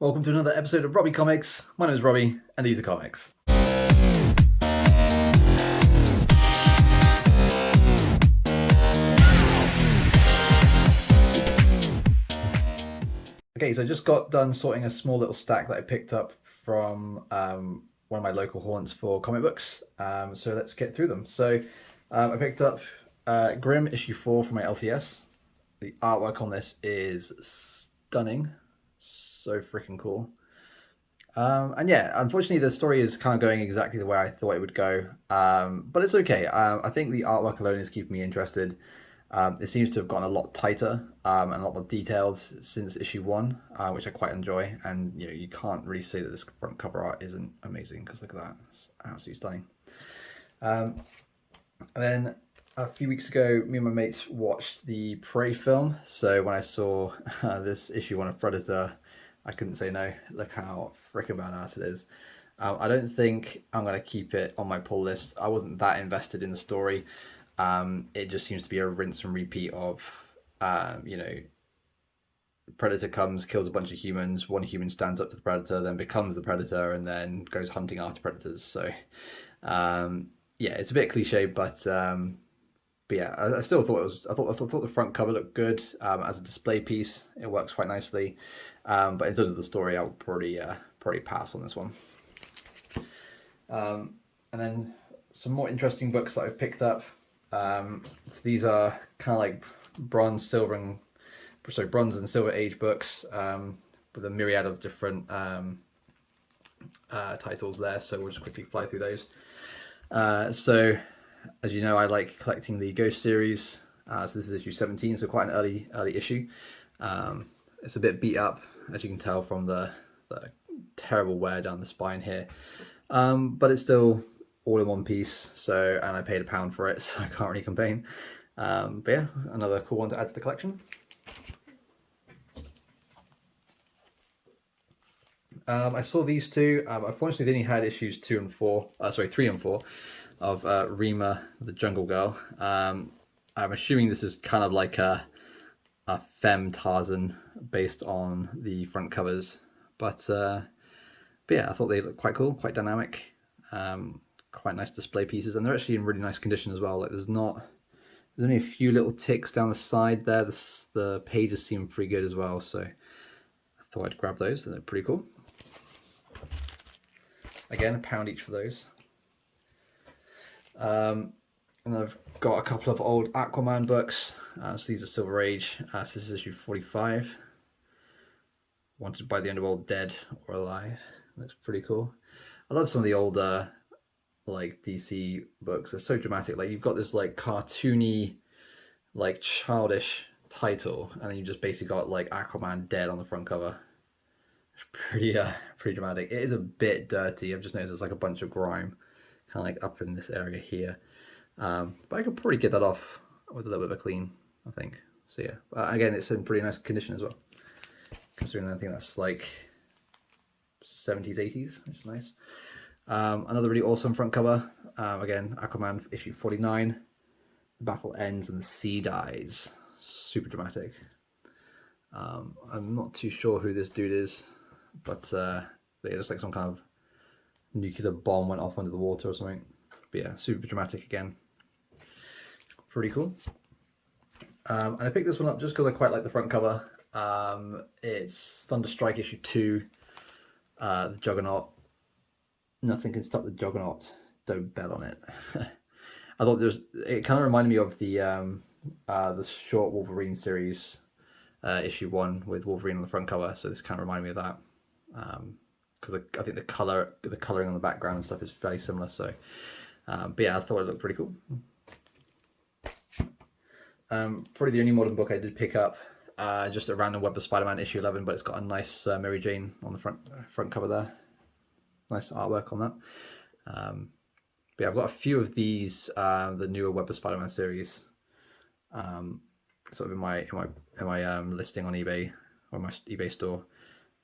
Welcome to another episode of Robbie Comics. My name is Robbie, and these are comics. Okay, so I just got done sorting a small little stack that I picked up from one of my local haunts for comic books. So let's get through them. So I picked up Grimm issue 4 from my LCS. The artwork on this is stunning. So freaking cool. And yeah, unfortunately the story is kind of going exactly the way I thought it would go, but it's okay. I think the artwork alone is keeping me interested. It seems to have gotten a lot tighter and a lot more detailed since issue 1, which I quite enjoy. And you can't really say that this front cover art isn't amazing, because look at that, it's absolutely stunning. And then a few weeks ago, me and my mates watched the Prey film. So when I saw this issue 1 of Predator, I couldn't say no. Look how freaking badass it is. I don't think I'm going to keep it on my pull list. I wasn't that invested in the story. It just seems to be a rinse and repeat of, Predator comes, kills a bunch of humans, one human stands up to the Predator, then becomes the Predator, and then goes hunting after predators. So, yeah, it's a bit cliche, but yeah, I still thought it was. I thought the front cover looked good as a display piece. It works quite nicely, but in terms of the story, I would probably pass on this one. And then some more interesting books that I've picked up. So these are kind of like bronze and silver age books with a myriad of different titles there. So we'll just quickly fly through those. So, as you know, I like collecting the Ghost series. So this is issue 17, so quite an early issue. It's a bit beat up, as you can tell from the terrible wear down the spine here. But it's still all in one piece, so, and I paid £1 for it, so I can't really complain. But yeah, another cool one to add to the collection. I saw these two. Unfortunately, they only had issues 3 and 4 of Rima, the Jungle Girl. I'm assuming this is kind of like a femme Tarzan based on the front covers, but yeah, I thought they looked quite cool, quite dynamic, quite nice display pieces, and they're actually in really nice condition as well. Like there's only a few little ticks down the side there. The pages seem pretty good as well, so I thought I'd grab those. They're pretty cool. Again, £1 each for those. And I've got a couple of old Aquaman books. So these are Silver Age. So this is issue 45. Wanted by the Underworld, Dead or Alive. Looks pretty cool. I love some of the older like DC books. They're so dramatic. Like you've got this like cartoony, like childish title, and then you just basically got like Aquaman Dead on the front cover. Pretty dramatic. It is a bit dirty. I've just noticed there's like a bunch of grime kind of like up in this area here, but I could probably get that off with a little bit of a clean, I think. So yeah, again, it's in pretty nice condition as well, considering I think that's like 70s 80s, which is nice. Another really awesome front cover, again, Aquaman issue 49. The battle ends and the sea dies. Super dramatic. I'm not too sure who this dude is, but yeah, just like some kind of nuclear bomb went off under the water or something. But yeah, super dramatic again. Pretty cool. And I picked this one up just because I quite like the front cover. It's Thunderstrike issue 2. The Juggernaut. Nothing can stop the Juggernaut. Don't bet on it. I thought it kind of reminded me of the short Wolverine series, issue 1 with Wolverine on the front cover. So this kind of reminded me of that. Because I think the coloring on the background and stuff is fairly similar. So, but yeah, I thought it looked pretty cool. Probably the only modern book I did pick up, just a random Web of Spider-Man issue 11, but it's got a nice Mary Jane on the front cover there. Nice artwork on that. But yeah, I've got a few of these, the newer Web of Spider-Man series, sort of in my listing on eBay or my eBay store.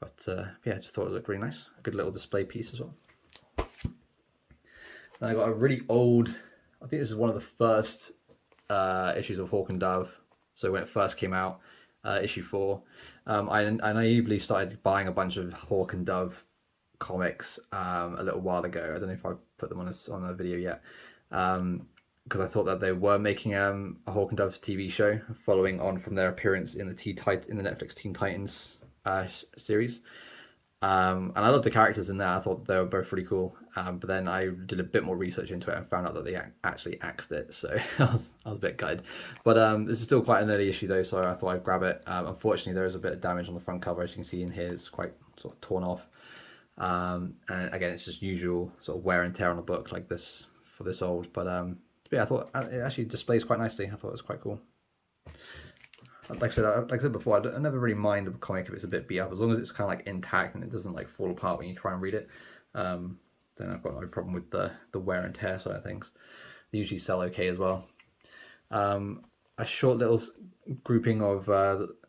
But yeah, I just thought it looked really nice. A good little display piece as well. Then I got a really old, I think this is one of the first issues of Hawk and Dove. So when it first came out, issue 4. I naively started buying a bunch of Hawk and Dove comics a little while ago. I don't know if I've put them on a video yet, because I thought that they were making a Hawk and Dove TV show following on from their appearance in the Netflix Teen Titans series. And I love the characters in there. I thought they were both pretty cool. But then I did a bit more research into it and found out that they actually axed it. So I was a bit gutted. But this is still quite an early issue though, so I thought I'd grab it. Unfortunately, there is a bit of damage on the front cover, as you can see in here. It's quite sort of torn off. And again, it's just usual sort of wear and tear on a book like this for this old. But yeah, I thought it actually displays quite nicely. I thought it was quite cool. Like I said before, I never really mind a comic if it's a bit beat up, as long as it's kind of like intact and it doesn't like fall apart when you try and read it. Then I've got no problem with the wear and tear side of things. They usually sell okay as well. A short little grouping of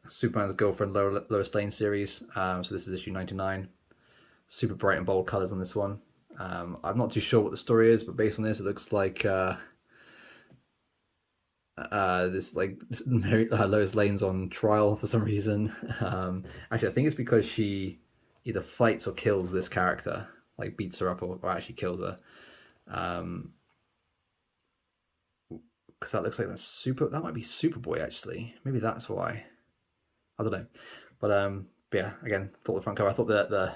Superman's Girlfriend Lois Lane series. So this is issue 99. Super bright and bold colors on this one. I'm not too sure what the story is, but based on this, it looks like Lois Lane's on trial for some reason. Actually, I think it's because she either fights or kills this character, like beats her up or actually kills her. Because that looks like that might be Superboy actually. Maybe that's why. I don't know. But yeah, again, thought the front cover. I thought that the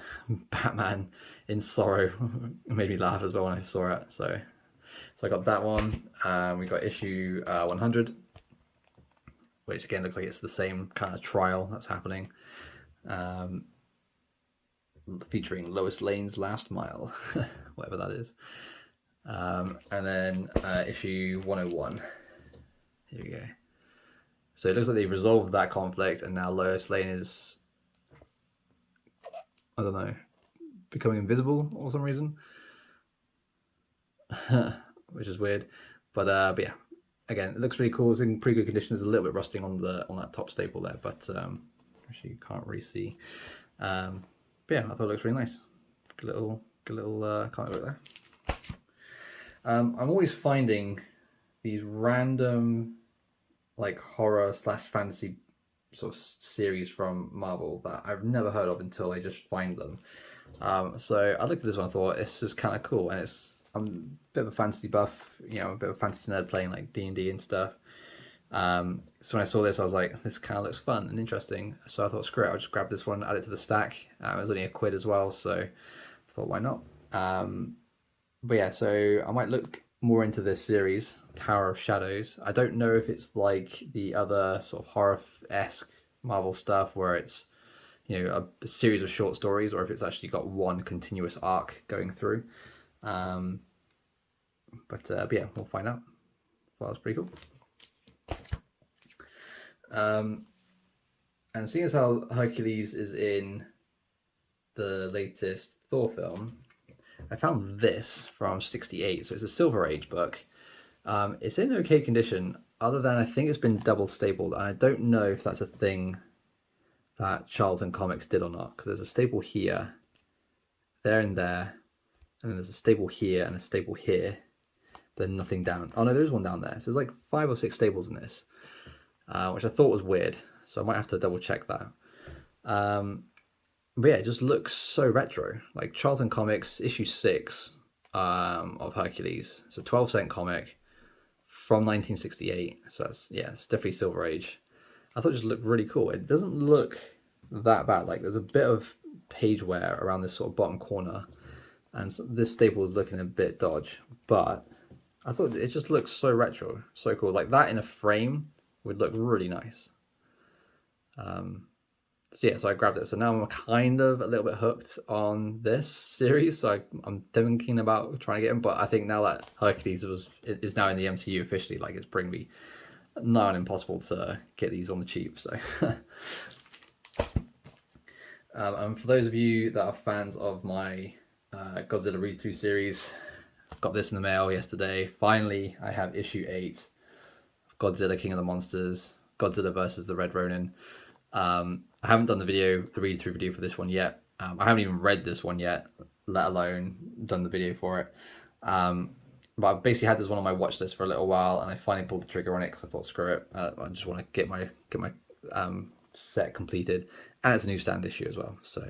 Batman in sorrow made me laugh as well when I saw it. So I got that one. We got issue 100, which again looks like it's the same kind of trial that's happening, featuring Lois Lane's Last Mile, whatever that is. And then issue 101. Here we go. So it looks like they've resolved that conflict, and now Lois Lane is, I don't know, becoming invisible for some reason. Which is weird, but yeah, again, it looks really cool. It's in pretty good condition. There's a little bit rusting on that top staple there, but actually you can't really see. But yeah, I thought it looks really nice. Good little comic book there. I'm always finding these random like horror / fantasy sort of series from Marvel that I've never heard of until I just find them. So I looked at this one and thought it's just kind of cool, and I'm a bit of a fantasy buff, a bit of a fantasy nerd playing like D&D and stuff. So when I saw this, I was like, this kind of looks fun and interesting. So I thought, screw it, I'll just grab this one, add it to the stack. It was only £1 as well, so I thought, why not? But yeah, so I might look more into this series, Tower of Shadows. I don't know if it's like the other sort of horror-esque Marvel stuff where it's, a series of short stories, or if it's actually got one continuous arc going through. But yeah, we'll find out. Well, that was pretty cool. And seeing as how Hercules is in the latest Thor film, I found this from '68, so it's a Silver Age book. It's in okay condition, other than I think it's been double stapled, and I don't know if that's a thing that Charlton Comics did or not, because there's a staple here, there and there, and then there's a staple here and a staple here, but then nothing down. Oh no, there's one down there. So there's like 5 or 6 staples in this, which I thought was weird, so I might have to double check that. But yeah, it just looks so retro. Like Charlton Comics issue 6 of Hercules. It's a 12-cent comic from 1968. So it's definitely Silver Age. I thought it just looked really cool. It doesn't look that bad. Like there's a bit of page wear around this sort of bottom corner, and so this staple is looking a bit dodge. But I thought it just looks so retro, so cool. Like that in a frame would look really nice. So yeah, so I grabbed it. So now I'm kind of a little bit hooked on this series. So I'm thinking about trying to get him. But I think now that Hercules is now in the MCU officially, like it's bringing me nigh on impossible to get these on the cheap. So, and for those of you that are fans of my Godzilla read-through series, got this in the mail yesterday. Finally, I have issue 8 of Godzilla King of the Monsters, Godzilla versus the Red Ronin. I haven't done the read-through video for this one yet. I haven't even read this one yet, let alone done the video for it. But I basically had this one on my watch list for a little while, and I finally pulled the trigger on it because I thought, screw it, I just want to get my set completed, and it's a newsstand issue as well, so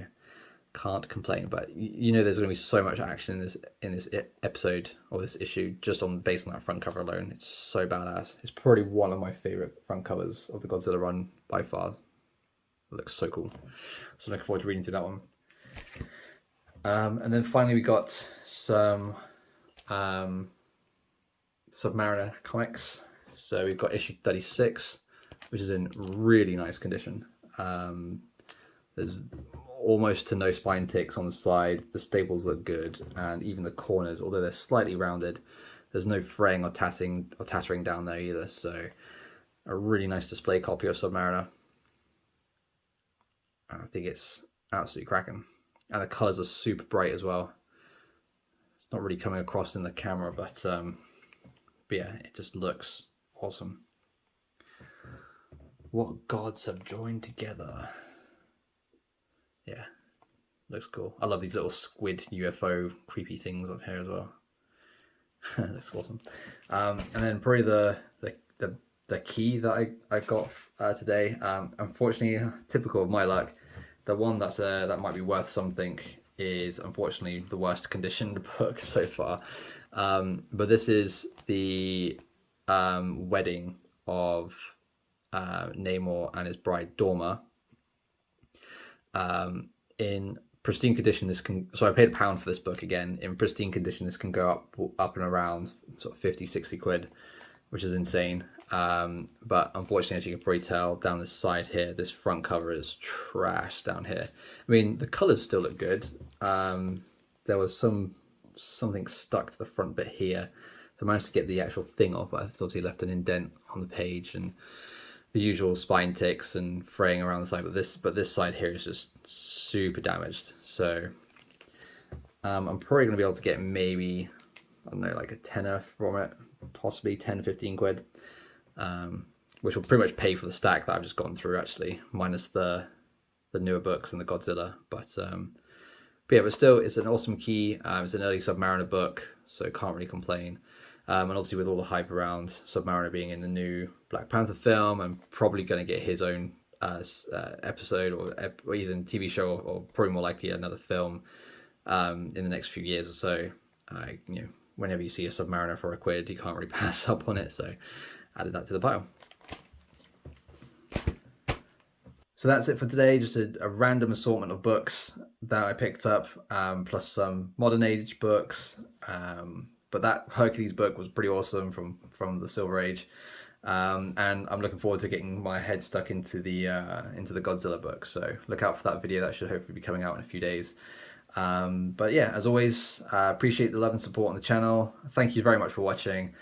can't complain. But you know, there's going to be so much action in this episode or this issue just based on that front cover alone. It's so badass. It's probably one of my favorite front covers of the Godzilla run by far. It looks so cool. So looking forward to reading through that one. And then finally we got some Submariner comics. So we've got issue 36, which is in really nice condition. There's almost to no spine ticks on the side. The staples look good, and even the corners, although they're slightly rounded, there's no fraying or tattering down there either. So a really nice display copy of Submariner. I think it's absolutely cracking, and the colors are super bright as well. It's not really coming across in the camera, but yeah, it just looks awesome. What gods have joined together? Yeah, looks cool. I love these little squid UFO creepy things up here as well. Looks awesome. And then probably the key that I got today. Unfortunately, typical of my luck, the one that might be worth something is unfortunately the worst conditioned book so far. But this is the wedding of Namor and his bride Dorma. In pristine condition, this can, so I paid £1 for this book again. In pristine condition, this can go up and around sort of 50-60 quid, which is insane. But unfortunately, as you can probably tell down this side here, this front cover is trash down here. I mean, the colors still look good. There was something stuck to the front bit here, so I managed to get the actual thing off, but I've obviously left an indent on the page and the usual spine ticks and fraying around the side. But this side here is just super damaged. So I'm probably going to be able to get maybe, I don't know, like a tenner from it, possibly 10-15 quid, which will pretty much pay for the stack that I've just gone through, actually, minus the newer books and the Godzilla. But yeah, but still, it's an awesome key. It's an early Submariner book, so can't really complain. And obviously with all the hype around Submariner being in the new Black Panther film, I'm probably going to get his own episode or either TV show or probably more likely another film in the next few years or so. You know, whenever you see a Submariner for £1, you can't really pass up on it, so added that to the pile. So that's it for today, just a random assortment of books that I picked up, plus some modern age books. But that Hercules book was pretty awesome from the Silver Age, and I'm looking forward to getting my head stuck into the Godzilla book. So look out for that video. That should hopefully be coming out in a few days. But yeah, as always, appreciate the love and support on the channel. Thank you very much for watching.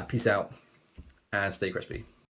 Peace out and stay crispy.